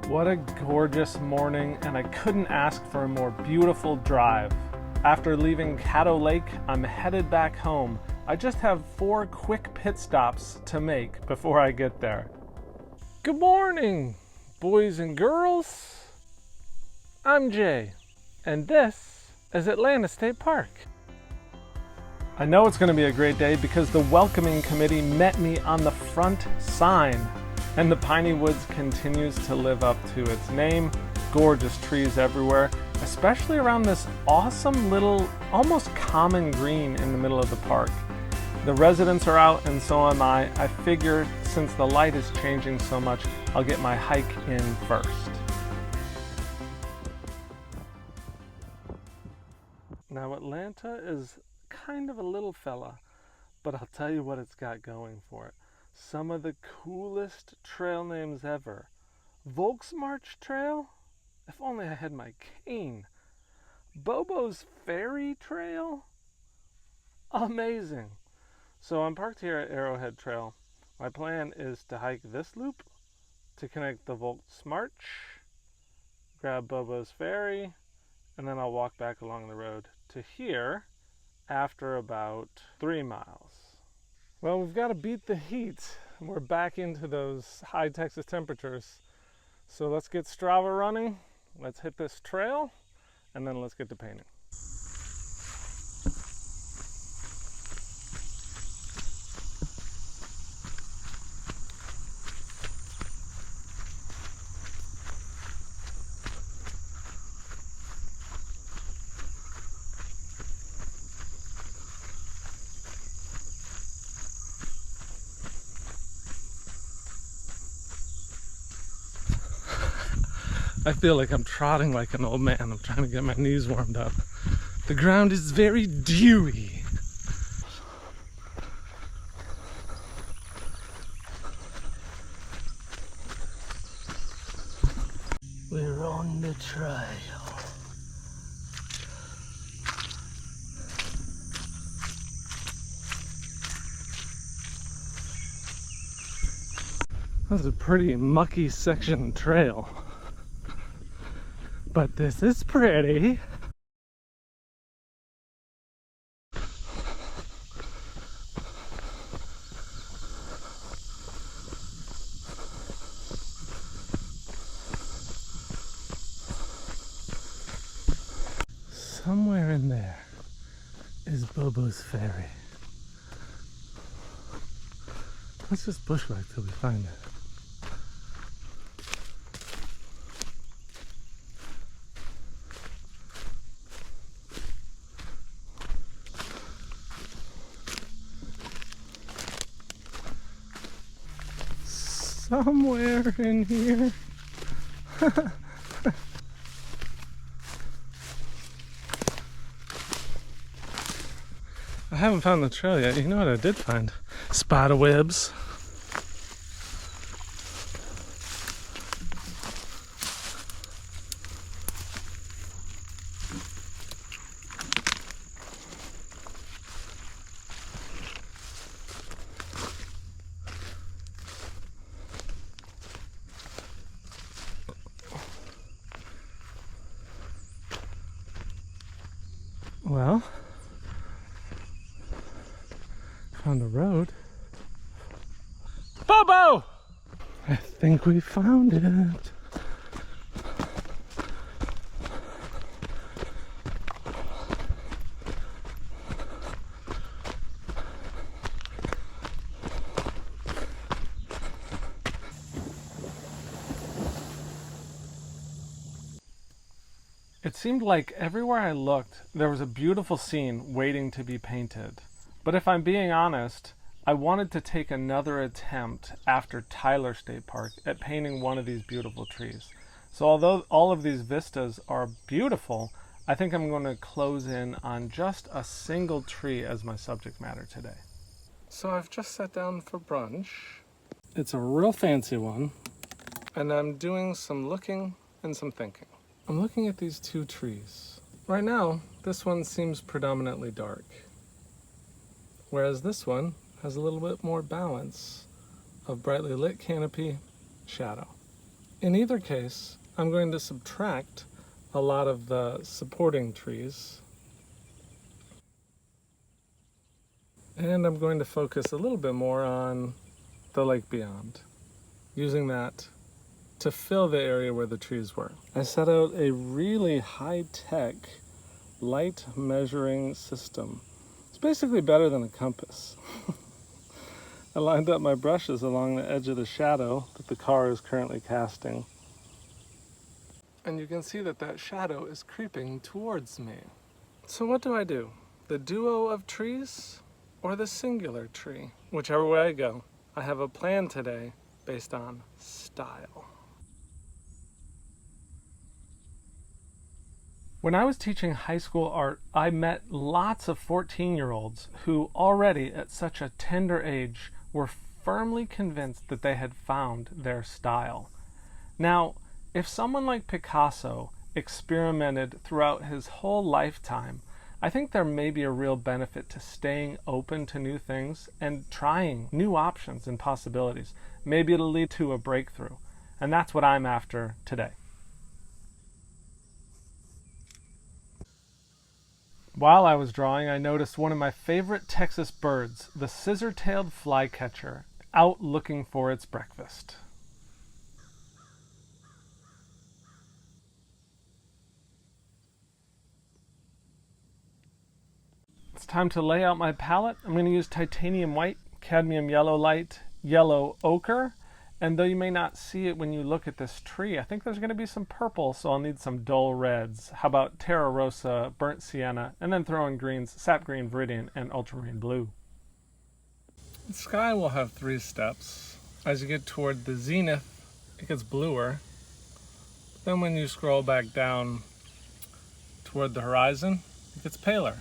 What a gorgeous morning, and I couldn't ask for a more beautiful drive. After leaving Caddo Lake, I'm headed back home. I just have 4 quick pit stops to make before I get there. Good morning, boys and girls. I'm Jay, and this is Atlanta State Park. I know it's going to be a great day because the welcoming committee met me on the front sign. And the Piney Woods continues to live up to its name. Gorgeous trees everywhere, especially around this awesome little, almost common green in the middle of the park. The residents are out and so am I. I figured since the light is changing so much, I'll get my hike in first. Now Atlanta is kind of a little fella, but I'll tell you what it's got going for it. Some of the coolest trail names ever. Volksmarch Trail? If only I had my cane. Bobo's Ferry Trail? Amazing. So I'm parked here at Arrowhead Trail. My plan is to hike this loop to connect the Volksmarch, grab Bobo's Ferry, and then I'll walk back along the road to here after about 3 miles. Well, we've got to beat the heat. We're back into those high Texas temperatures. So let's get Strava running. Let's hit this trail, and then let's get to painting. I feel like I'm trotting like an old man. I'm trying to get my knees warmed up. The ground is very dewy. We're on the trail. That's a pretty mucky section trail. But this is pretty. Somewhere in there is Bobo's Ferry. Let's just bushwhack till we find it. Somewhere in here. I haven't found the trail yet. You know what I did find? Spider webs. Well, found a road. Bobo! I think we found it. It seemed like everywhere I looked, there was a beautiful scene waiting to be painted. But if I'm being honest, I wanted to take another attempt after Tyler State Park at painting one of these beautiful trees. So although all of these vistas are beautiful, I think I'm going to close in on just a single tree as my subject matter today. So I've just sat down for brunch. It's a real fancy one, and I'm doing some looking and some thinking. I'm looking at these 2 trees. Right now, this one seems predominantly dark, whereas this one has a little bit more balance of brightly lit canopy, shadow. In either case, I'm going to subtract a lot of the supporting trees. And I'm going to focus a little bit more on the lake beyond, using that to fill the area where the trees were. I set out a really high-tech light measuring system. It's basically better than a compass. I lined up my brushes along the edge of the shadow that the car is currently casting. And you can see that that shadow is creeping towards me. So what do? The duo of trees or the singular tree? Whichever way I go, I have a plan today based on style. When I was teaching high school art, I met lots of 14-year-olds who already at such a tender age were firmly convinced that they had found their style. Now, if someone like Picasso experimented throughout his whole lifetime, I think there may be a real benefit to staying open to new things and trying new options and possibilities. Maybe it'll lead to a breakthrough. And that's what I'm after today. While I was drawing, I noticed one of my favorite Texas birds, the scissor-tailed flycatcher, out looking for its breakfast. It's time to lay out my palette. I'm going to use titanium white, cadmium yellow light, yellow ochre, and though you may not see it when you look at this tree, I think there's going to be some purple, so I'll need some dull reds. How about terra rosa, burnt sienna, and then throw in greens, sap green, viridian, and ultramarine blue. The sky will have 3 steps. As you get toward the zenith, it gets bluer. Then when you scroll back down toward the horizon, it gets paler.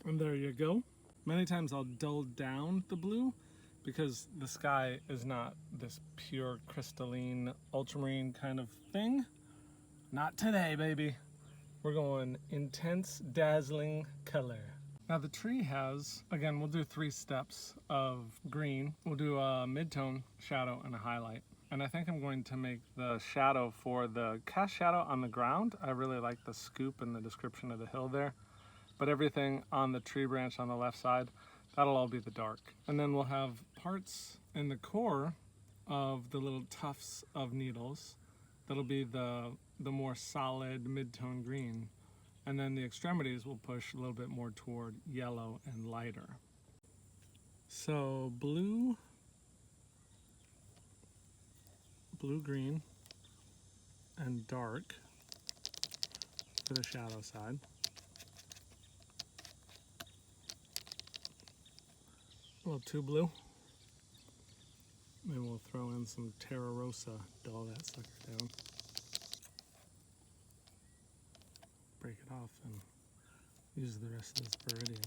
And there you go. Many times I'll dull down the blue because the sky is not this pure crystalline ultramarine kind of thing. Not today, baby. We're going intense, dazzling color. Now the tree has, again, we'll do 3 steps of green. We'll do a mid-tone shadow and a highlight. And I think I'm going to make the shadow for the cast shadow on the ground. I really like the scoop and the description of the hill there. But everything on the tree branch on the left side, that'll all be the dark. And then we'll have parts in the core of the little tufts of needles. That'll be the more solid mid-tone green. And then the extremities will push a little bit more toward yellow and lighter. So blue, green, and dark for the shadow side. A little too blue. Maybe we'll throw in some terra rosa, dull that sucker down. Break it off and use the rest of this viridian.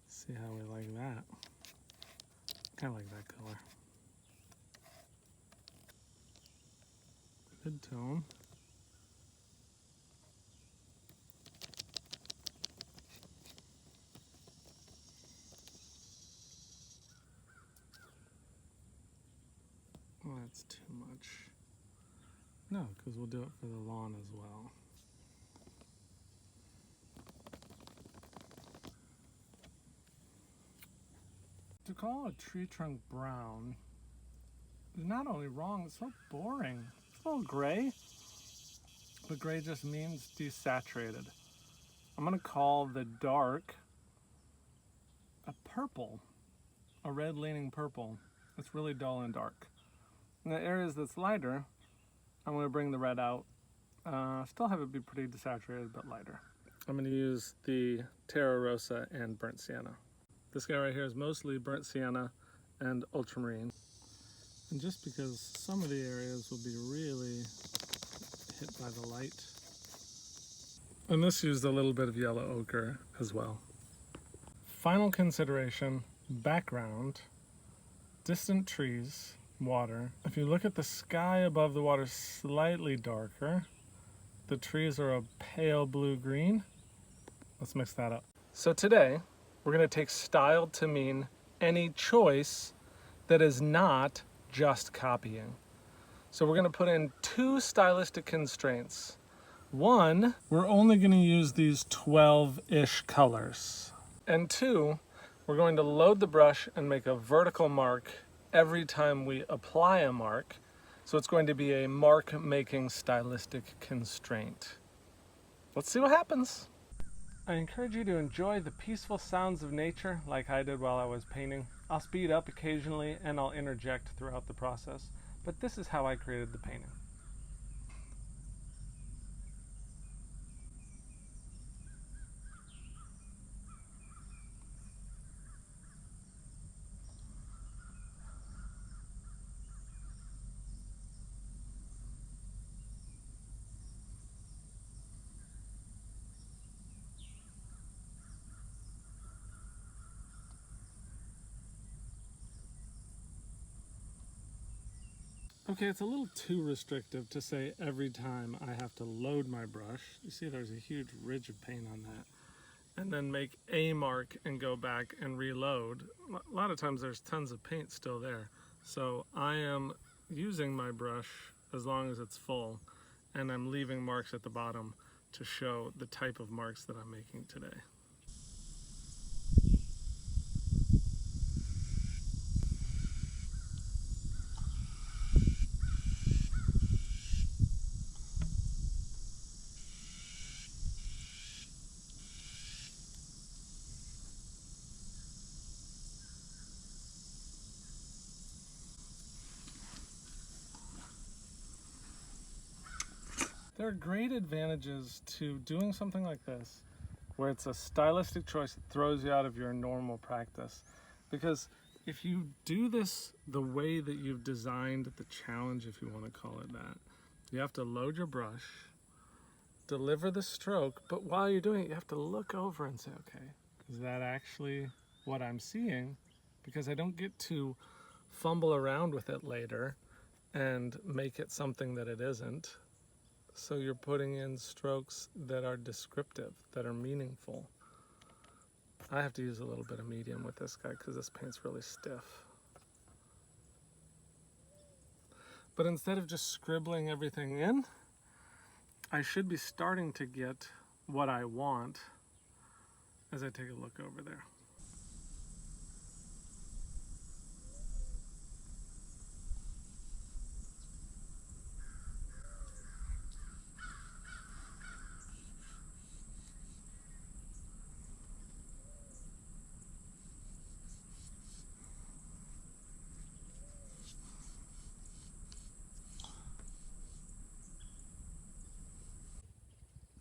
See how we like that. Kind of like that color. Mid-tone. Well, that's too much. No, because we'll do it for the lawn as well. To call a tree trunk brown is not only wrong, it's so boring. It's a little gray, but gray just means desaturated. I'm going to call the dark a purple, a red leaning purple. It's really dull and dark. In the areas that's lighter, I'm going to bring the red out. Still have it be pretty desaturated, but lighter. I'm going to use the terra rosa and burnt sienna. This guy right here is mostly burnt sienna and ultramarine. And just because some of the areas will be really hit by the light. And this used a little bit of yellow ochre as well. Final consideration, background, distant trees, water. If you look at the sky above the water, slightly darker. The trees are a pale blue-green. Let's mix that up. So today, we're going to take style to mean any choice that is not just copying. So we're going to put in two stylistic constraints. One, we're only going to use these 12-ish colors. And two, we're going to load the brush and make a vertical mark every time we apply a mark. So it's going to be a mark-making stylistic constraint. Let's see what happens. I encourage you to enjoy the peaceful sounds of nature like I did while I was painting. I'll speed up occasionally and I'll interject throughout the process, but this is how I created the painting. Okay, it's a little too restrictive to say every time I have to load my brush. You see there's a huge ridge of paint on that. And then make a mark and go back and reload. A lot of times there's tons of paint still there. So I am using my brush as long as it's full, and I'm leaving marks at the bottom to show the type of marks that I'm making today. There are great advantages to doing something like this, where it's a stylistic choice that throws you out of your normal practice. Because if you do this the way that you've designed the challenge, if you want to call it that, you have to load your brush, deliver the stroke, but while you're doing it, you have to look over and say, okay, is that actually what I'm seeing? Because I don't get to fumble around with it later and make it something that it isn't. So you're putting in strokes that are descriptive, that are meaningful. I have to use a little bit of medium with this guy because this paint's really stiff. But instead of just scribbling everything in, I should be starting to get what I want as I take a look over there.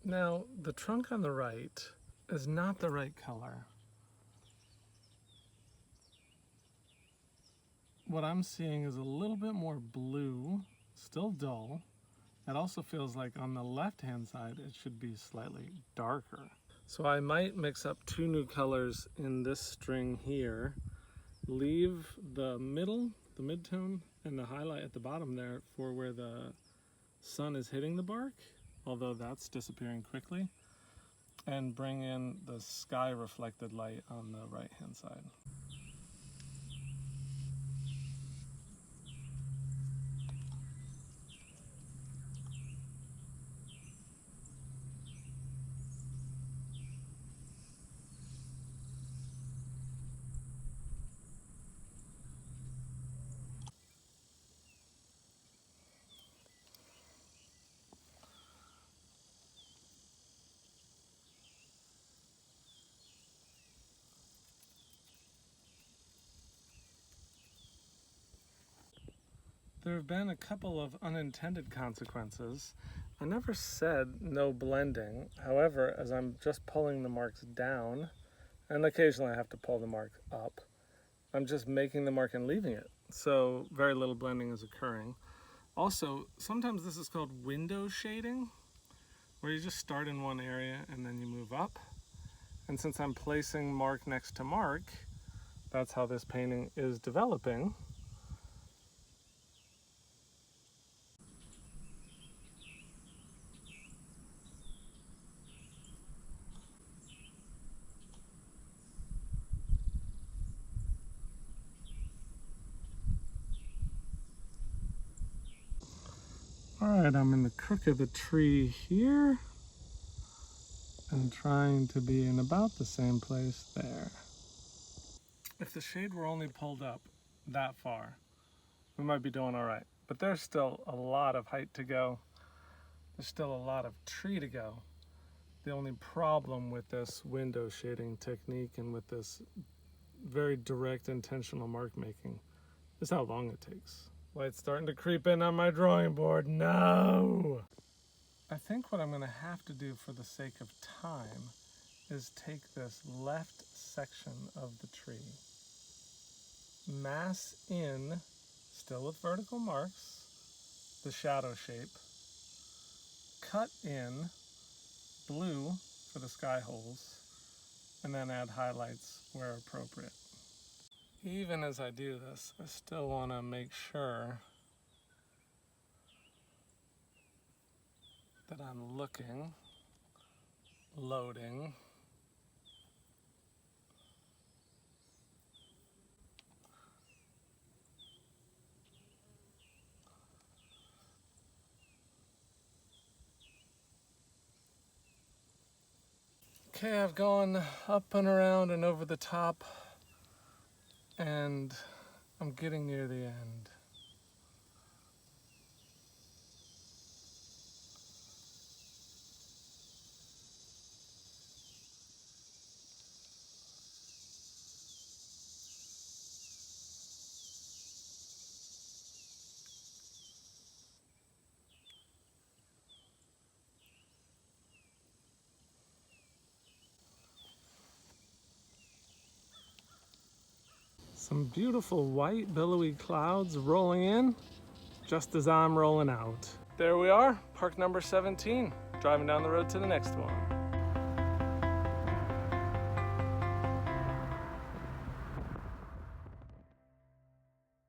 Now, the trunk on the right is not the right color. What I'm seeing is a little bit more blue, still dull. It also feels like on the left-hand side, it should be slightly darker. So I might mix up two new colors in this string here, leave the middle, the mid-tone, and the highlight at the bottom there for where the sun is hitting the bark, although that's disappearing quickly, and bring in the sky reflected light on the right-hand side. There have been a couple of unintended consequences. I never said no blending. However, as I'm just pulling the marks down, and occasionally I have to pull the mark up, I'm just making the mark and leaving it. So very little blending is occurring. Also, sometimes this is called window shading, where you just start in one area and then you move up. And since I'm placing mark next to mark, that's how this painting is developing. right, I'm in the crook of the tree here and trying to be in about the same place there. If the shade were only pulled up that far, we might be doing all right. But there's still a lot of height to go. There's still a lot of tree to go. The only problem with this window shading technique and with this very direct intentional mark making is how long it takes. Light's starting to creep in on my drawing board. No! I think what I'm going to have to do for the sake of time is take this left section of the tree, mass in, still with vertical marks, the shadow shape, cut in blue for the sky holes, and then add highlights where appropriate. Even as I do this, I still want to make sure that I'm looking, loading, okay, I've gone up and around and over the top, and I'm getting near the end. Some beautiful white billowy clouds rolling in just as I'm rolling out. There we are, park number 17, driving down the road to the next one.